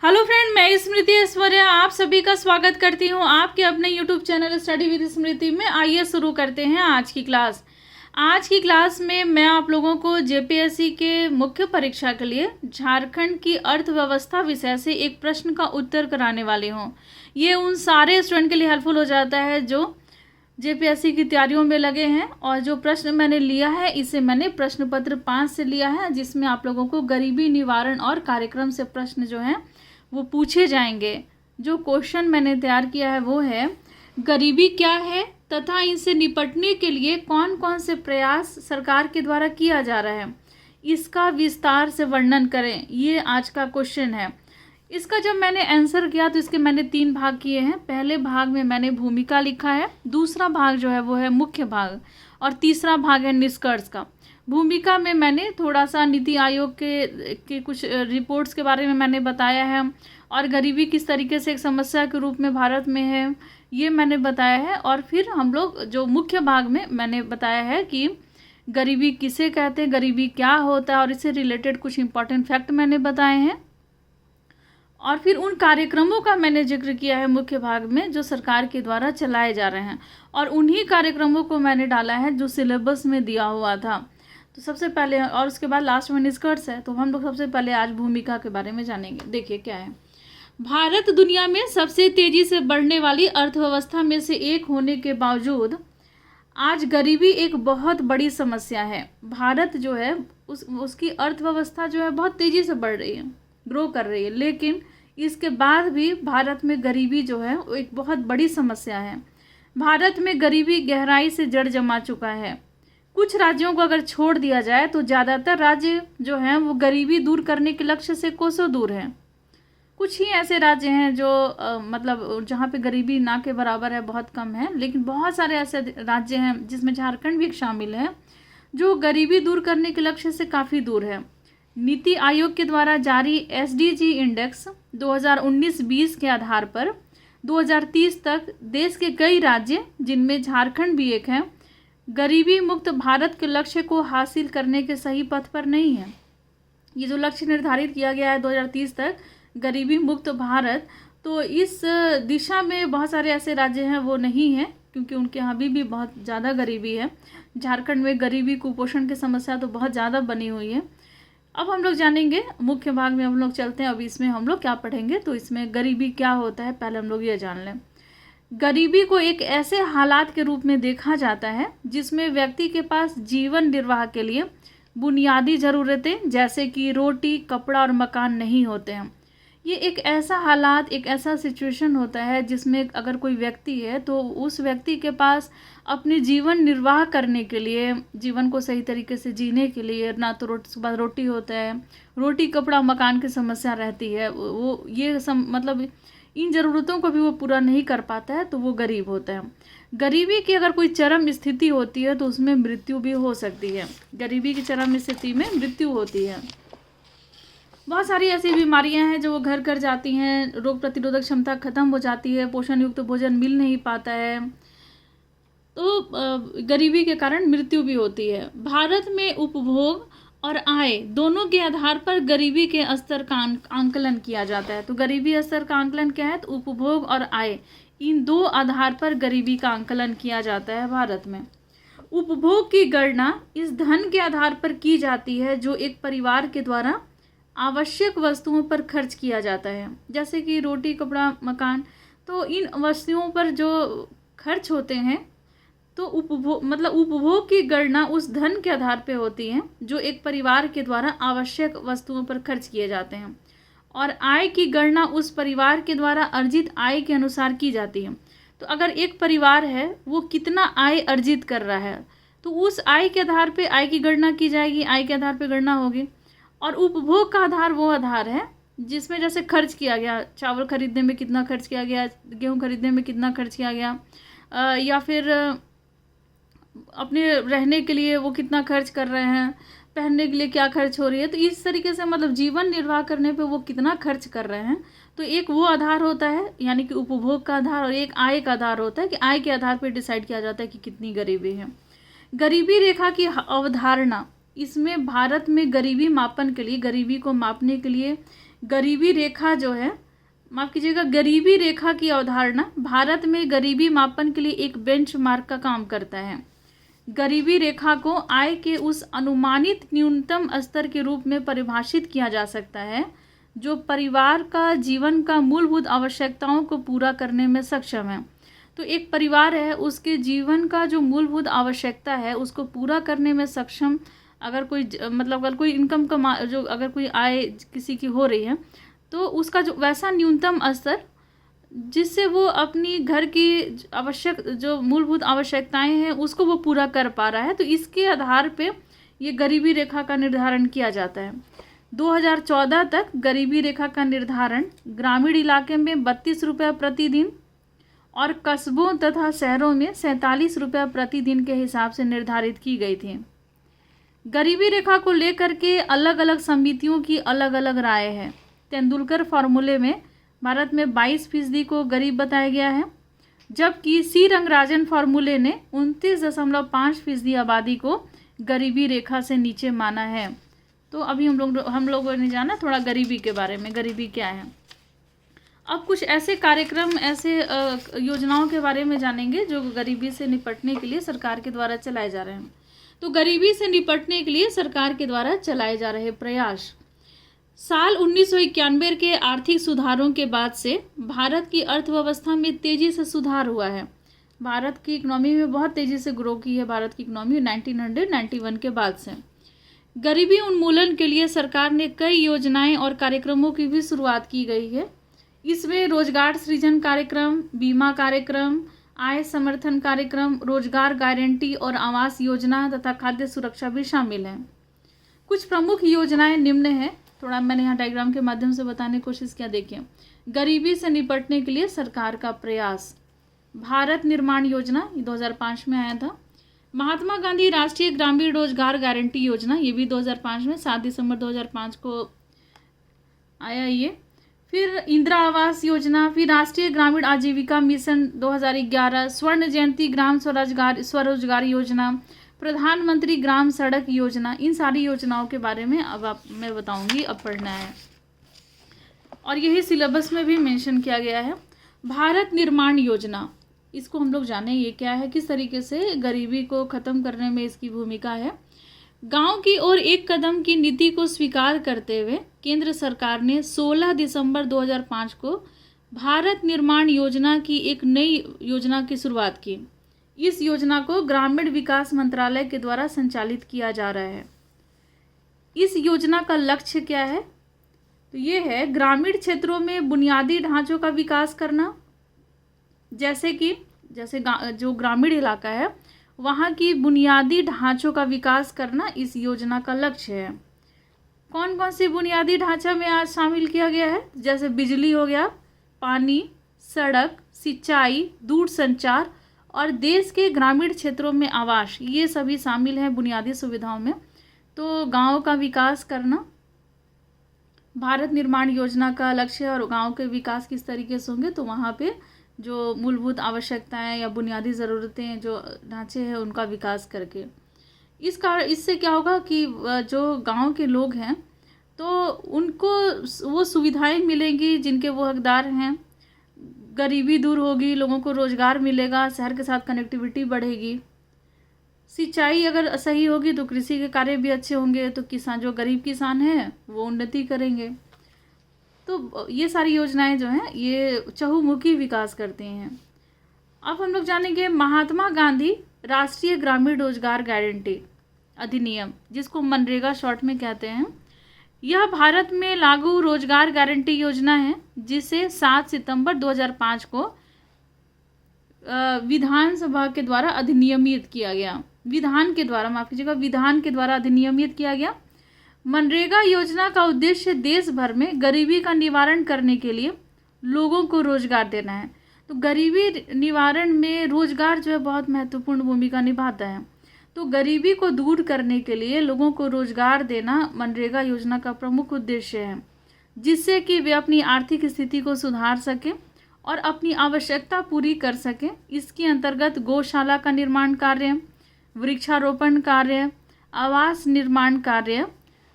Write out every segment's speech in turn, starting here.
Hello friend, मैं स्मृति ऐश्वर्य आप सभी का स्वागत करती हूँ आपके अपने यूट्यूब चैनल स्टडी विद स्मृति में। आइए शुरू करते हैं आज की क्लास। आज की क्लास में मैं आप लोगों को जेपीएससी के मुख्य परीक्षा के लिए झारखंड की अर्थव्यवस्था विषय से एक प्रश्न का उत्तर कराने वाली हूँ। ये उन सारे स्टूडेंट के लिए हेल्पफुल हो जाता है जो जेपीएससी की तैयारियों में लगे हैं। और जो प्रश्न मैंने लिया है इसे मैंने प्रश्न पत्र 5 से लिया है, जिसमें आप लोगों को गरीबी निवारण और कार्यक्रम से प्रश्न जो हैं वो पूछे जाएंगे। जो क्वेश्चन मैंने तैयार किया है वो है, गरीबी क्या है तथा इनसे निपटने के लिए कौन कौन से प्रयास सरकार के द्वारा किया जा रहा है, इसका विस्तार से वर्णन करें। ये आज का क्वेश्चन है। इसका जब मैंने आंसर किया तो इसके मैंने 3 भाग किए हैं। पहले भाग में मैंने भूमिका लिखा है, दूसरा भाग जो है वो है मुख्य भाग, और तीसरा भाग है निष्कर्ष का। भूमिका में मैंने थोड़ा सा नीति आयोग के कुछ रिपोर्ट्स के बारे में मैंने बताया है, और गरीबी किस तरीके से एक समस्या के रूप में भारत में है ये मैंने बताया है। और फिर हम लोग जो मुख्य भाग में मैंने बताया है कि गरीबी किसे कहते हैं, गरीबी क्या होता है, और इससे रिलेटेड कुछ इंपॉर्टेंट फैक्ट मैंने बताए हैं। और फिर उन कार्यक्रमों का मैंने जिक्र किया है मुख्य भाग में जो सरकार के द्वारा चलाए जा रहे हैं, और उन्हीं कार्यक्रमों को मैंने डाला है जो सिलेबस में दिया हुआ था। तो सबसे पहले, और उसके बाद लास्ट में निष्कर्ष है। तो हम लोग सबसे पहले आज भूमिका के बारे में जानेंगे। देखिए क्या है, भारत दुनिया में सबसे तेजी से बढ़ने वाली अर्थव्यवस्था में से एक होने के बावजूद आज गरीबी एक बहुत बड़ी समस्या है। भारत जो है उसकी अर्थव्यवस्था जो है बहुत तेजी से बढ़ रही है, ग्रो कर रही है, लेकिन इसके बाद भी भारत में गरीबी जो है वो एक बहुत बड़ी समस्या है। भारत में गरीबी गहराई से जड़ जमा चुका है। कुछ राज्यों को अगर छोड़ दिया जाए तो ज़्यादातर राज्य जो हैं वो गरीबी दूर करने के लक्ष्य से कोसों दूर हैं। कुछ ही ऐसे राज्य हैं जो मतलब जहाँ पे गरीबी ना के बराबर है, बहुत कम है, लेकिन बहुत सारे ऐसे राज्य हैं जिसमें झारखंड भी शामिल है जो गरीबी दूर करने के लक्ष्य से काफ़ी दूर है। नीति आयोग के द्वारा जारी एसडीजी इंडेक्स 2019-20 के आधार पर 2030 तक देश के कई राज्य, जिनमें झारखंड भी एक है, गरीबी मुक्त भारत के लक्ष्य को हासिल करने के सही पथ पर नहीं है। ये जो लक्ष्य निर्धारित किया गया है 2030 तक गरीबी मुक्त भारत, तो इस दिशा में बहुत सारे ऐसे राज्य हैं वो नहीं हैं, क्योंकि उनके यहाँ भी बहुत ज़्यादा गरीबी है। झारखंड में गरीबी कुपोषण की समस्या तो बहुत ज़्यादा बनी हुई है। अब हम लोग जानेंगे, मुख्य भाग में हम लोग चलते हैं। अब इसमें हम लोग क्या पढ़ेंगे, तो इसमें गरीबी क्या होता है पहले हम लोग ये जान लें। गरीबी को एक ऐसे हालात के रूप में देखा जाता है जिसमें व्यक्ति के पास जीवन निर्वाह के लिए बुनियादी ज़रूरतें जैसे कि रोटी, कपड़ा और मकान नहीं होते हैं। ये एक ऐसा हालात, एक ऐसा सिचुएशन होता है जिसमें अगर कोई व्यक्ति है तो उस व्यक्ति के पास अपने जीवन निर्वाह करने के लिए, जीवन को सही तरीके से जीने के लिए ना तो सुबह रोटी होता है, रोटी, कपड़ा, मकान की समस्या रहती है, वो ये मतलब इन ज़रूरतों को भी वो पूरा नहीं कर पाता है, तो वो गरीब होता है। गरीबी की अगर कोई चरम स्थिति होती है तो उसमें मृत्यु भी हो सकती है। गरीबी की चरम स्थिति में मृत्यु होती है। बहुत सारी ऐसी बीमारियां हैं जो वो घर कर जाती हैं, रोग प्रतिरोधक क्षमता खत्म हो जाती है, पोषण युक्त भोजन मिल नहीं पाता है, तो गरीबी के कारण मृत्यु भी होती है। भारत में उपभोग और आय दोनों के आधार पर गरीबी के स्तर का आंकलन किया जाता है। तो गरीबी स्तर का आंकलन क्या है, तो उपभोग और आय, इन दो आधार पर गरीबी का आंकलन किया जाता है भारत में। उपभोग की गणना इस धन के आधार पर की जाती है जो एक परिवार के द्वारा आवश्यक वस्तुओं पर खर्च किया जाता है, जैसे कि रोटी, कपड़ा, मकान। तो इन वस्तुओं पर जो खर्च होते हैं, तो उपभोग की गणना उस धन के आधार पे होती है जो एक परिवार के द्वारा आवश्यक वस्तुओं पर खर्च किए जाते हैं, और आय की गणना उस परिवार के द्वारा अर्जित आय के अनुसार की जाती है। तो अगर एक परिवार है वो कितना आय अर्जित कर रहा है, तो उस आय के आधार पे आय की गणना की जाएगी, आय के आधार पे गणना होगी। और उपभोग का आधार वो आधार है जिसमें जैसे खर्च किया गया, चावल खरीदने में कितना खर्च किया गया, गेहूँ खरीदने में कितना खर्च किया गया, या फिर अपने रहने के लिए वो कितना खर्च कर रहे हैं, पहनने के लिए क्या खर्च हो रही है। तो इस तरीके से मतलब जीवन निर्वाह करने पे वो कितना खर्च कर रहे हैं, तो एक वो आधार होता है यानी कि उपभोग का आधार, और एक आय का आधार होता है कि आय के आधार पर डिसाइड किया जाता है कि कितनी गरीबी है। गरीबी रेखा की अवधारणा, इसमें भारत में गरीबी मापन के लिए, गरीबी को मापने के लिए गरीबी रेखा जो है, माफ़ कीजिएगा, गरीबी रेखा की अवधारणा भारत में गरीबी मापन के लिए एक बेंचमार्क का काम करता है। गरीबी रेखा को आय के उस अनुमानित न्यूनतम स्तर के रूप में परिभाषित किया जा सकता है जो परिवार का जीवन का मूलभूत आवश्यकताओं को पूरा करने में सक्षम है। तो एक परिवार है, उसके जीवन का जो मूलभूत आवश्यकता है उसको पूरा करने में सक्षम, अगर कोई मतलब अगर कोई इनकम का जो अगर कोई आय किसी की हो रही है तो उसका जो वैसा न्यूनतम स्तर जिससे वो अपनी घर की आवश्यक जो मूलभूत आवश्यकताएं हैं उसको वो पूरा कर पा रहा है, तो इसके आधार पे ये गरीबी रेखा का निर्धारण किया जाता है। 2014 तक गरीबी रेखा का निर्धारण ग्रामीण इलाके में 32 रुपये प्रतिदिन और कस्बों तथा शहरों में 47 रुपये प्रतिदिन के हिसाब से निर्धारित की गई थी। गरीबी रेखा को लेकर के अलग अलग समितियों की अलग अलग राय है। तेंदुलकर फार्मूले में भारत में 22% को गरीब बताया गया है, जबकि सी रंगराजन फार्मूले ने 29.5% आबादी को गरीबी रेखा से नीचे माना है। तो अभी हम लोगों ने जाना थोड़ा गरीबी के बारे में, गरीबी क्या है। अब कुछ ऐसे कार्यक्रम, ऐसे योजनाओं के बारे में जानेंगे जो गरीबी से निपटने के लिए सरकार के द्वारा चलाए जा रहे हैं। तो गरीबी से निपटने के लिए सरकार के द्वारा चलाए जा रहे प्रयास। साल 1991 के आर्थिक सुधारों के बाद से भारत की अर्थव्यवस्था में तेज़ी से सुधार हुआ है। भारत की इकोनॉमी में बहुत तेज़ी से ग्रो की है भारत की इकोनॉमी 1991 के बाद से। गरीबी उन्मूलन के लिए सरकार ने कई योजनाएं और कार्यक्रमों की भी शुरुआत की गई है। इसमें रोजगार सृजन कार्यक्रम, बीमा कार्यक्रम, आय समर्थन कार्यक्रम, रोजगार गारंटी और आवास योजना तथा खाद्य सुरक्षा भी शामिल हैं। कुछ प्रमुख योजनाएं निम्न हैं, थोड़ा मैंने यहाँ डायग्राम के माध्यम से बताने की कोशिश किया। देखिए, गरीबी से निपटने के लिए सरकार का प्रयास, भारत निर्माण योजना, ये 2005 में आया था। महात्मा गांधी राष्ट्रीय ग्रामीण रोजगार गारंटी योजना, ये भी 2005 में 7 दिसंबर 2005 को आया ये। फिर इंदिरा आवास योजना, फिर राष्ट्रीय ग्रामीण आजीविका मिशन 2011, स्वर्ण जयंती ग्राम स्वरोजगार योजना, प्रधानमंत्री ग्राम सड़क योजना। इन सारी योजनाओं के बारे में अब मैं बताऊंगी, अब पढ़ना है और यही सिलेबस में भी मेंशन किया गया है। भारत निर्माण योजना, इसको हम लोग जाने ये क्या है, किस तरीके से गरीबी को ख़त्म करने में इसकी भूमिका है। गांव की ओर एक कदम की नीति को स्वीकार करते हुए केंद्र सरकार ने 16 दिसंबर 2005 को भारत निर्माण योजना की एक नई योजना की शुरुआत की। इस योजना को ग्रामीण विकास मंत्रालय के द्वारा संचालित किया जा रहा है। इस योजना का लक्ष्य क्या है, तो ये है ग्रामीण क्षेत्रों में बुनियादी ढांचों का विकास करना, जैसे जो ग्रामीण इलाका है वहाँ की बुनियादी ढांचों का विकास करना इस योजना का लक्ष्य है। कौन कौन सी बुनियादी ढांचा में आज शामिल किया गया है, जैसे बिजली हो गया, पानी, सड़क, सिंचाई, दूरसंचार और देश के ग्रामीण क्षेत्रों में आवास, ये सभी शामिल हैं बुनियादी सुविधाओं में। तो गांव का विकास करना भारत निर्माण योजना का लक्ष्य है। और गांव के विकास किस तरीके से होंगे, तो वहाँ पे जो मूलभूत आवश्यकताएं या बुनियादी ज़रूरतें जो ढांचे हैं उनका विकास करके। इससे क्या होगा कि जो गांव के लोग हैं तो उनको वो सुविधाएं मिलेंगी जिनके वो हकदार हैं, गरीबी दूर होगी, लोगों को रोज़गार मिलेगा, शहर के साथ कनेक्टिविटी बढ़ेगी, सिंचाई अगर सही होगी तो कृषि के कार्य भी अच्छे होंगे, तो किसान, जो गरीब किसान हैं वो उन्नति करेंगे। तो ये सारी योजनाएं जो हैं ये चहुमुखी विकास करती हैं। अब हम लोग जानेंगे महात्मा गांधी राष्ट्रीय ग्रामीण रोजगार गारंटी अधिनियम, जिसको मनरेगा शॉर्ट में कहते हैं। यह भारत में लागू रोजगार गारंटी योजना है जिसे 7 सितंबर 2005 को विधानसभा के द्वारा अधिनियमित किया गया। विधान के द्वारा अधिनियमित किया गया। मनरेगा योजना का उद्देश्य देश भर में गरीबी का निवारण करने के लिए लोगों को रोजगार देना है। तो गरीबी निवारण में रोजगार जो है बहुत महत्वपूर्ण भूमिका निभाता है। तो गरीबी को दूर करने के लिए लोगों को रोजगार देना मनरेगा योजना का प्रमुख उद्देश्य है, जिससे कि वे अपनी आर्थिक स्थिति को सुधार सकें और अपनी आवश्यकता पूरी कर सकें। इसके अंतर्गत गौशाला का निर्माण कार्य, वृक्षारोपण कार्य, आवास निर्माण कार्य,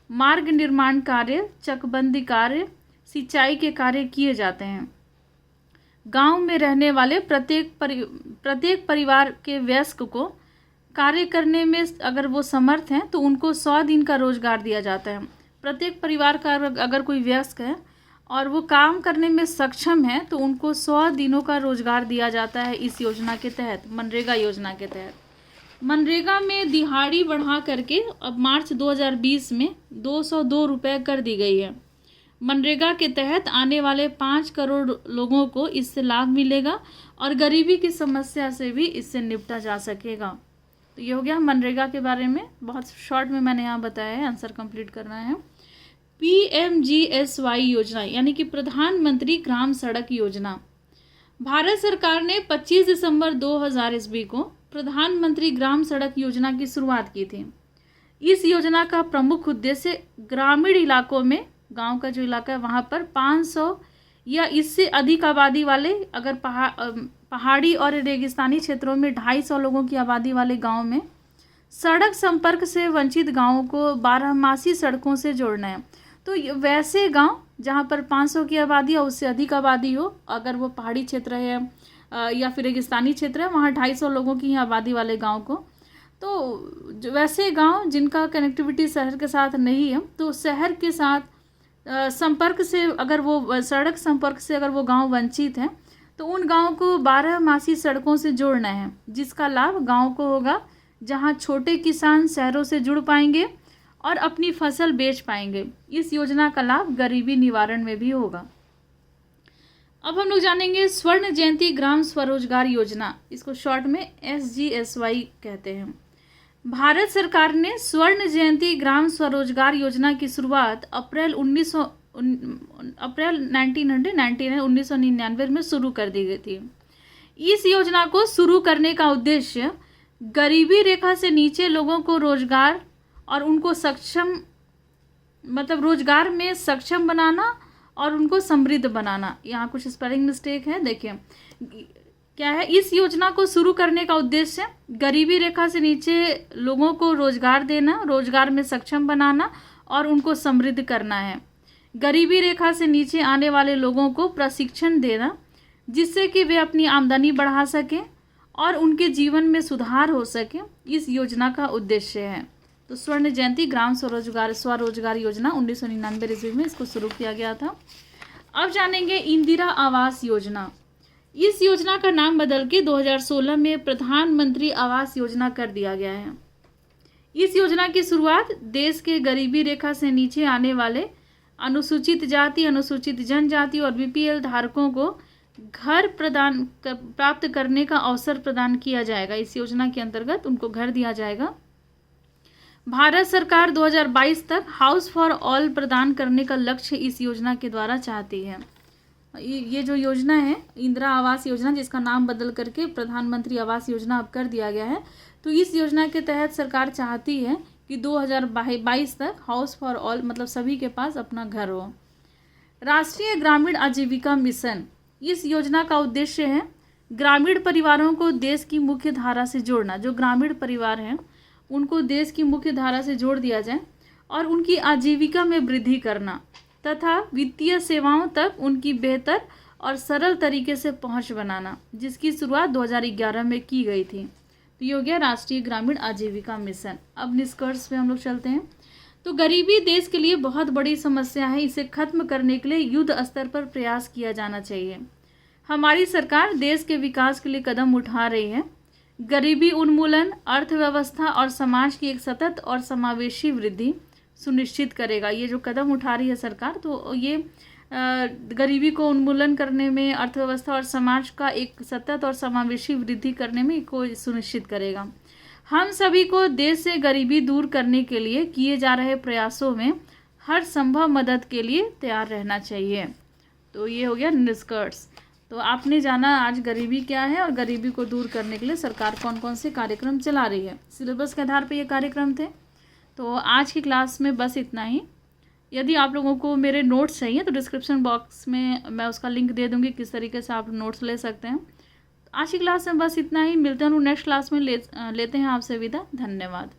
मार्ग निर्माण कार्य, चकबंदी कार्य, सिंचाई के कार्य किए जाते हैं। गांव में रहने वाले प्रत्येक परिवार के वयस्क को कार्य करने में अगर वो समर्थ हैं तो उनको 100 दिन का रोजगार दिया जाता है। प्रत्येक परिवार का अगर कोई वयस्क है और वो काम करने में सक्षम है तो उनको 100 दिनों का रोजगार दिया जाता है इस योजना के तहत, मनरेगा योजना के तहत। मनरेगा में दिहाड़ी बढ़ा करके अब मार्च 2020 में 202 रुपये कर दी गई है। मनरेगा के तहत आने वाले 5 करोड़ लोगों को इससे लाभ मिलेगा और गरीबी की समस्या से भी इससे निपटा जा सकेगा। तो ये हो गया मनरेगा के बारे में, बहुत शॉर्ट में मैंने यहाँ बताया है, आंसर कंप्लीट करना है। PMGSY योजना यानी कि प्रधानमंत्री ग्राम सड़क योजना, भारत सरकार ने 25 दिसंबर 2000 ईस्वी को प्रधानमंत्री ग्राम सड़क योजना की शुरुआत की थी। इस योजना का प्रमुख उद्देश्य ग्रामीण इलाकों में, गांव का जो इलाका है वहाँ पर 500 या इससे अधिक आबादी वाले, अगर पहाड़ी और रेगिस्तानी क्षेत्रों में 250 लोगों की आबादी वाले गांव में सड़क संपर्क से वंचित गांवों को 12मासी सड़कों से जोड़ना है। तो वैसे गांव जहां पर 500 की आबादी या उससे अधिक आबादी हो, अगर वो पहाड़ी क्षेत्र है या फिर रेगिस्तानी क्षेत्र है, वहाँ 250 लोगों की आबादी वाले गांव को, तो वैसे गांव जिनका कनेक्टिविटी शहर के साथ नहीं है, तो शहर के साथ संपर्क से अगर वो सड़क संपर्क से अगर वो गांव वंचित है तो उन गांव को 12मासी सड़कों से जोड़ना है, जिसका लाभ गांव को होगा जहां छोटे किसान शहरों से जुड़ पाएंगे और अपनी फसल बेच पाएंगे। इस योजना का लाभ गरीबी निवारण में भी होगा। अब हम लोग जानेंगे स्वर्ण जयंती ग्राम स्वरोजगार योजना, इसको शॉर्ट में SGSY कहते हैं। भारत सरकार ने स्वर्ण जयंती ग्राम स्वरोजगार योजना की शुरुआत अप्रैल 1999 में शुरू कर दी गई थी। इस योजना को शुरू करने का उद्देश्य गरीबी रेखा से नीचे लोगों को रोजगार और उनको रोजगार में सक्षम बनाना और उनको समृद्ध बनाना। यहाँ कुछ स्पेलिंग मिस्टेक है, देखिए क्या है। इस योजना को शुरू करने का उद्देश्य गरीबी रेखा से नीचे लोगों को रोजगार देना, रोजगार में सक्षम बनाना और उनको समृद्ध करना है। गरीबी रेखा से नीचे आने वाले लोगों को प्रशिक्षण देना जिससे कि वे अपनी आमदनी बढ़ा सकें और उनके जीवन में सुधार हो सके, इस योजना का उद्देश्य है। तो स्वर्ण जयंती ग्राम स्वरोजगार योजना 1999 ईस्वी में इसको शुरू किया गया था। अब जानेंगे इंदिरा आवास योजना। इस योजना का नाम बदल के 2016 में प्रधानमंत्री आवास योजना कर दिया गया है। इस योजना की शुरुआत देश के गरीबी रेखा से नीचे आने वाले अनुसूचित जाति, अनुसूचित जनजाति और BPL धारकों को घर प्राप्त करने का अवसर प्रदान किया जाएगा। इस योजना के अंतर्गत उनको घर दिया जाएगा। भारत सरकार 2022 तक हाउस फॉर ऑल प्रदान करने का लक्ष्य इस योजना के द्वारा चाहती है। ये जो योजना है इंदिरा आवास योजना, जिसका नाम बदल करके प्रधानमंत्री आवास योजना अब कर दिया गया है, तो इस योजना के तहत सरकार चाहती है कि 2022 तक हाउस फॉर ऑल मतलब सभी के पास अपना घर हो। राष्ट्रीय ग्रामीण आजीविका मिशन, इस योजना का उद्देश्य है ग्रामीण परिवारों को देश की मुख्य धारा से जोड़ना। जो ग्रामीण परिवार हैं उनको देश की मुख्य धारा से जोड़ दिया जाए और उनकी आजीविका में वृद्धि करना तथा वित्तीय सेवाओं तक उनकी बेहतर और सरल तरीके से पहुंच बनाना, जिसकी शुरुआत 2011 में की गई थी। तो ये हो गया राष्ट्रीय ग्रामीण आजीविका मिशन। अब निष्कर्ष पे हम लोग चलते हैं। तो गरीबी देश के लिए बहुत बड़ी समस्या है, इसे खत्म करने के लिए युद्ध स्तर पर प्रयास किया जाना चाहिए। हमारी सरकार देश के विकास के लिए कदम उठा रही है। गरीबी उन्मूलन अर्थव्यवस्था और समाज की एक सतत और समावेशी वृद्धि सुनिश्चित करेगा। ये जो कदम उठा रही है सरकार, तो ये गरीबी को उन्मूलन करने में, अर्थव्यवस्था और समाज का एक सतत और समावेशी वृद्धि करने में को सुनिश्चित करेगा। हम सभी को देश से गरीबी दूर करने के लिए किए जा रहे प्रयासों में हर संभव मदद के लिए तैयार रहना चाहिए। तो ये हो गया निष्कर्ष। तो आपने जाना आज गरीबी क्या है और गरीबी को दूर करने के लिए सरकार कौन कौन से कार्यक्रम चला रही है। सिलेबस के आधार पर ये कार्यक्रम थे। तो आज की क्लास में बस इतना ही। यदि आप लोगों को मेरे नोट्स चाहिए तो डिस्क्रिप्शन बॉक्स में मैं उसका लिंक दे दूँगी, किस तरीके से आप नोट्स ले सकते हैं। आज की क्लास में बस इतना ही। मिलते हैं नेक्स्ट क्लास में, लेते हैं आपसे विदा। धन्यवाद।